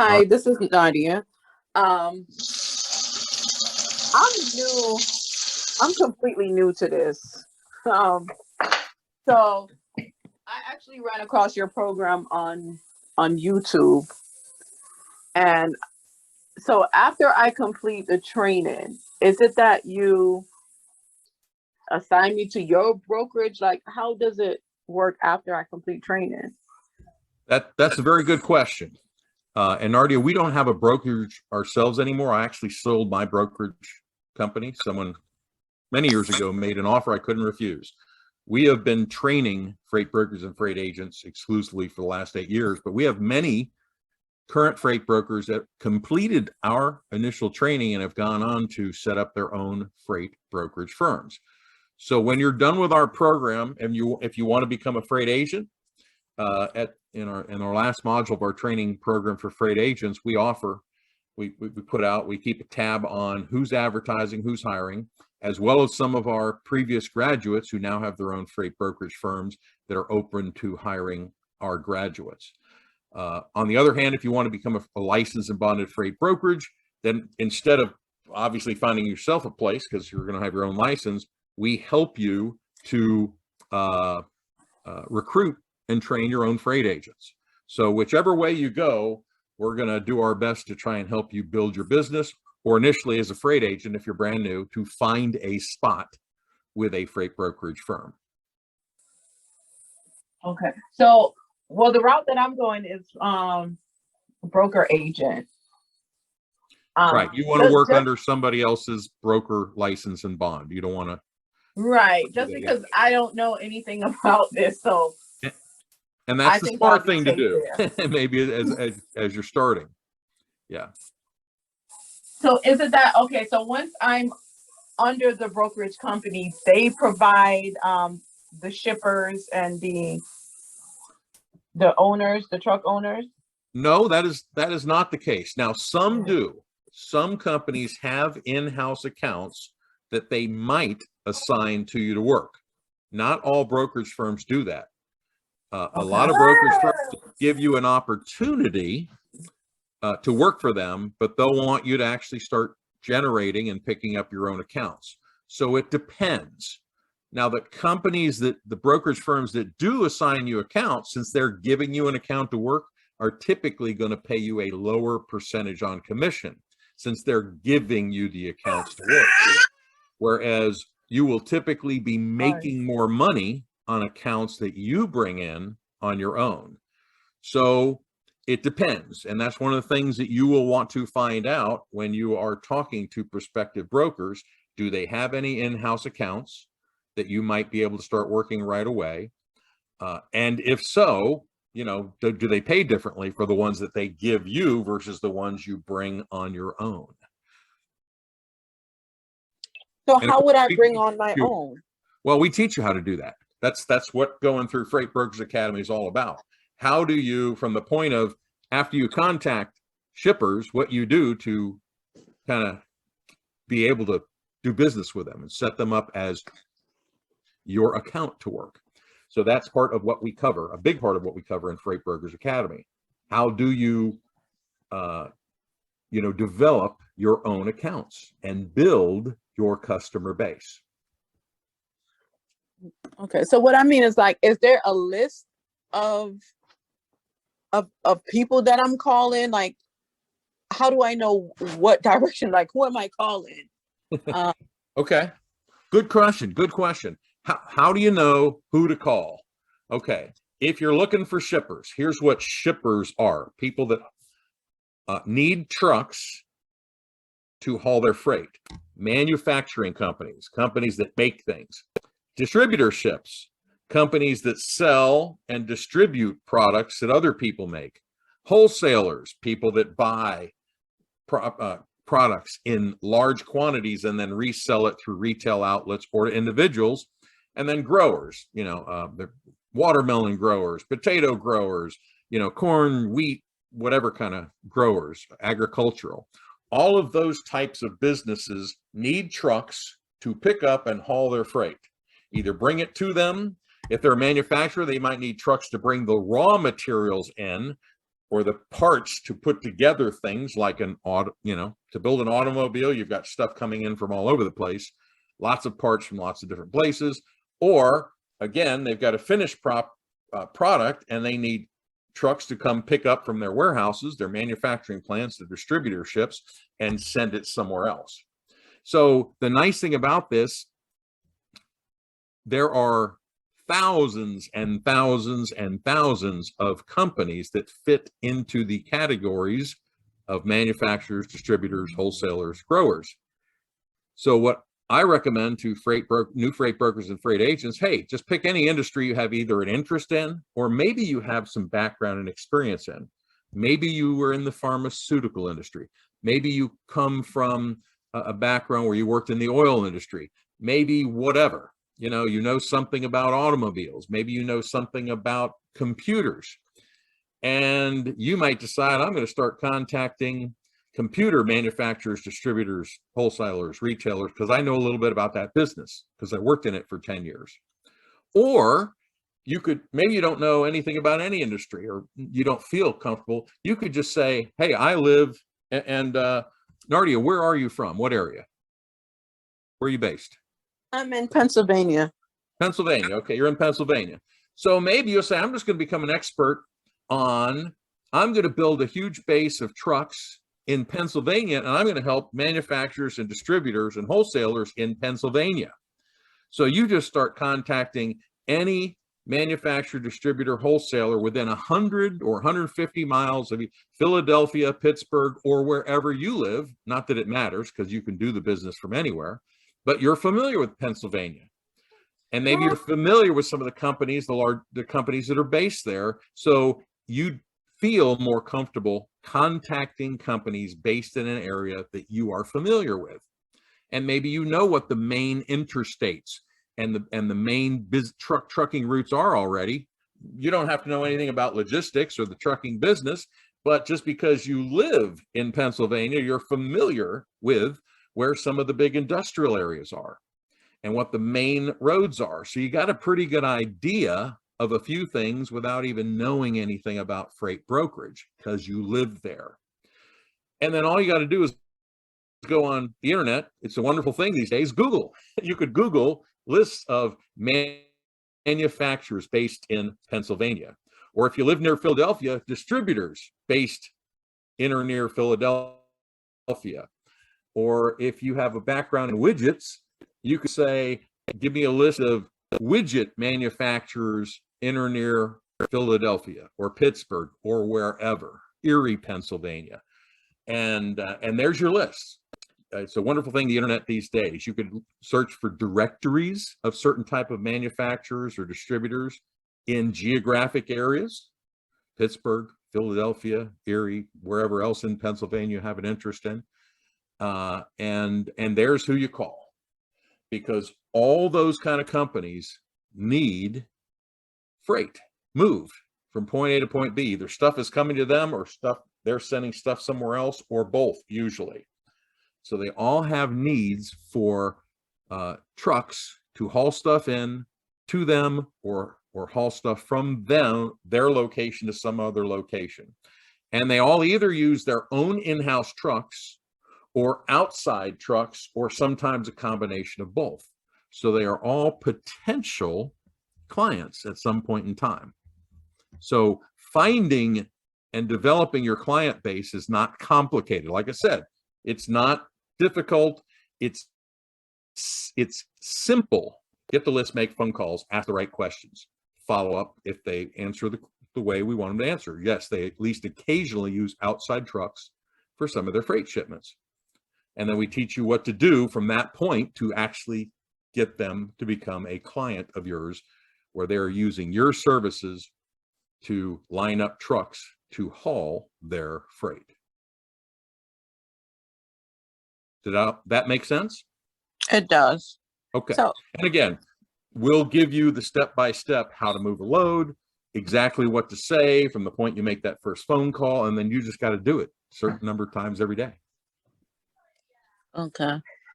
Hi, this is Nadia. Um, I'm new. I'm completely new to this. Um, so I actually ran across your program on YouTube, and so after I complete the training, is it that you assign me to your brokerage? Like, how does it work after I complete training? That's a very good question. And Nardia, we don't have a brokerage ourselves anymore. I actually sold my brokerage company. Someone many years ago made an offer I couldn't refuse. We have been training freight brokers and freight agents exclusively for the last 8 years, but we have many current freight brokers that completed our initial training and have gone on to set up their own freight brokerage firms. So when you're done with our program and if you want to become a freight agent, in our last module of our training program for freight agents, we keep a tab on who's advertising, who's hiring, as well as some of our previous graduates who now have their own freight brokerage firms that are open to hiring our graduates. On the other hand, if you want to become a licensed and bonded freight brokerage, then instead of obviously finding yourself a place because you're going to have your own license, we help you to recruit and train your own freight agents. So whichever way you go, we're going to do our best to try and help you build your business, or initially as a freight agent, if you're brand new, to find a spot with a freight brokerage firm. Okay. So, well, the route that I'm going is broker agent. Right. You want to work under somebody else's broker license and bond. You don't want to. Right. Just because I don't know anything about this. So. And that's the smart thing to do, maybe as you're starting. Yeah. So is it that, okay, so once I'm under the brokerage company, they provide the shippers and the owners, the truck owners? No, that is not the case. Now, some do. Some companies have in-house accounts that they might assign to you to work. Not all brokerage firms do that. A lot of brokerage firms give you an opportunity to work for them, but they'll want you to actually start generating and picking up your own accounts. So it depends. Now, the brokerage firms that do assign you accounts, since they're giving you an account to work, are typically going to pay you a lower percentage on commission, since they're giving you the accounts to work. Whereas you will typically be making more money on accounts that you bring in on your own. So it depends. And that's one of the things that you will want to find out when you are talking to prospective brokers. Do they have any in-house accounts that you might be able to start working right away? And if so, do they pay differently for the ones that they give you versus the ones you bring on your own? So how would I bring on my own? Well, we teach you how to do that. That's what going through Freight Brokers Academy is all about. How do you, from the point of after you contact shippers, what you do to kind of be able to do business with them and set them up as your account to work. So that's part of what we cover, a big part of what we cover in Freight Brokers Academy. How do you, develop your own accounts and build your customer base? Okay, so what I mean is, like, is there a list of people that I'm calling? Like, how do I know what direction? Like, who am I calling? Okay, good question. How do you know who to call? Okay, if you're looking for shippers, here's what shippers are: people that need trucks to haul their freight. Manufacturing companies that make things. Distributorships, companies that sell and distribute products that other people make. Wholesalers, people that buy products in large quantities and then resell it through retail outlets or to individuals. And then growers, the watermelon growers, potato growers, corn, wheat, whatever kind of growers, agricultural. All of those types of businesses need trucks to pick up and haul their freight. Either bring it to them. If they're a manufacturer, they might need trucks to bring the raw materials in, or the parts to put together things like an auto, to build an automobile, you've got stuff coming in from all over the place, lots of parts from lots of different places. Or again, they've got a finished product and they need trucks to come pick up from their warehouses, their manufacturing plants, the distributorships, and send it somewhere else. So the nice thing about this, there are thousands and thousands and thousands of companies that fit into the categories of manufacturers, distributors, wholesalers, growers. So what I recommend to new freight brokers and freight agents, hey, just pick any industry you have either an interest in, or maybe you have some background and experience in. Maybe you were in the pharmaceutical industry. Maybe you come from a background where you worked in the oil industry. Maybe whatever, you know something about automobiles. Maybe you know something about computers. And you might decide, I'm going to start contacting computer manufacturers, distributors, wholesalers, retailers, because I know a little bit about that business because I worked in it for 10 years. Or maybe you don't know anything about any industry, or you don't feel comfortable. You could just say, hey, I live, and Nardia, where are you from? What area? Where are you based? I'm in Pennsylvania. Pennsylvania. Okay, you're in Pennsylvania. So maybe you'll say, I'm just going to become an expert I'm going to build a huge base of trucks in Pennsylvania, and I'm going to help manufacturers and distributors and wholesalers in Pennsylvania. So you just start contacting any manufacturer, distributor, wholesaler within 100 or 150 miles of Philadelphia, Pittsburgh, or wherever you live. Not that it matters, because you can do the business from anywhere, but you're familiar with Pennsylvania. And maybe you're familiar with some of the companies, the companies that are based there. So you feel more comfortable contacting companies based in an area that you are familiar with. And maybe you know what the main interstates and the main trucking routes are already. You don't have to know anything about logistics or the trucking business, but just because you live in Pennsylvania, you're familiar with where some of the big industrial areas are and what the main roads are. So you got a pretty good idea of a few things without even knowing anything about freight brokerage because you live there. And then all you got to do is go on the internet. It's a wonderful thing these days. Google. You could Google lists of manufacturers based in Pennsylvania. Or if you live near Philadelphia, distributors based in or near Philadelphia. Or if you have a background in widgets, you could say, give me a list of widget manufacturers in or near Philadelphia or Pittsburgh or wherever, Erie, Pennsylvania. And there's your list. It's a wonderful thing, the internet these days. You could search for directories of certain type of manufacturers or distributors in geographic areas, Pittsburgh, Philadelphia, Erie, wherever else in Pennsylvania you have an interest in. And there's who you call, because all those kind of companies need freight moved from point A to point B. Either stuff is coming to them or they're sending stuff somewhere else, or both usually. So they all have needs for trucks to haul stuff in to them or haul stuff from their location to some other location. And they all either use their own in-house trucks or outside trucks, or sometimes a combination of both. So they are all potential clients at some point in time. So finding and developing your client base is not complicated. Like I said, it's not difficult. It's simple. Get the list, make phone calls, ask the right questions, follow up if they answer the way we want them to answer. Yes, they at least occasionally use outside trucks for some of their freight shipments. And then we teach you what to do from that point to actually get them to become a client of yours, where they're using your services to line up trucks to haul their freight. Did that make sense? It does. Okay. So, and again, we'll give you the step-by-step how to move a load, exactly what to say from the point you make that first phone call, and then you just got to do it a certain number of times every day. okay.